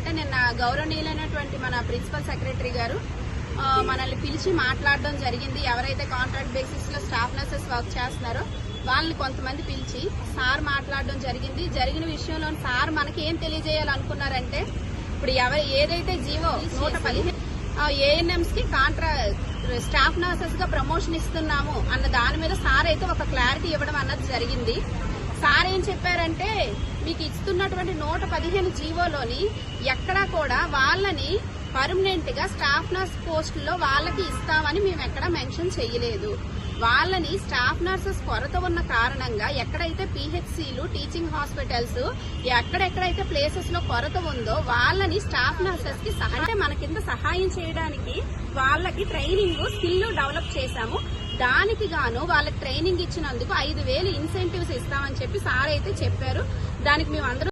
ఏంటంటే నిన్న గౌరవనీయులైనటువంటి మన ప్రిన్సిపల్ సెక్రటరీ గారు మనల్ని పిలిచి మాట్లాడడం జరిగింది. ఎవరైతే కాంట్రాక్ట్ బేసిస్ లో స్టాఫ్ నర్సెస్ వర్క్ చేస్తున్నారో వాళ్ళని కొంతమంది పిలిచి సార్ మాట్లాడడం జరిగింది. జరిగిన విషయంలో సార్ మనకి ఏం తెలియజేయాలనుకున్నారంటే, ఇప్పుడు ఏదైతే జీవో 115 ఏఎన్ఎంస్ కి స్టాఫ్ నర్సెస్ గా ప్రమోషన్ ఇస్తున్నాము అన్న దాని మీద సార్ అయితే ఒక క్లారిటీ ఇవ్వడం అన్నది జరిగింది. సార్ ఏం చెప్పారంటే, మీకు ఇస్తున్నటువంటి 115 జీవోలోని ఎక్కడా కూడా వాళ్ళని పర్మనెంట్ గా స్టాఫ్ నర్స్ పోస్టుల్లో వాళ్ళకి ఇస్తామని మేము ఎక్కడా మెన్షన్ చేయలేదు. వాళ్ళని స్టాఫ్ నర్సెస్ కొరత ఉన్న కారణంగా ఎక్కడైతే పిహెచ్సిలు, టీచింగ్ హాస్పిటల్స్, ఎక్కడెక్కడైతే ప్లేసెస్ లో కొరత ఉందో వాళ్ళని స్టాఫ్ నర్సెస్ కి అంటే మన కింద సహాయం చేయడానికి వాళ్ళకి ట్రైనింగ్ స్కిల్ డెవలప్ చేశాము. దానికి గాను వాళ్ళకి ట్రైనింగ్ ఇచ్చినందుకు 5,000 ఇన్సెంటివ్స్ ఇస్తామని చెప్పి సార్ అయితే చెప్పారు. దానికి మేము అందరూ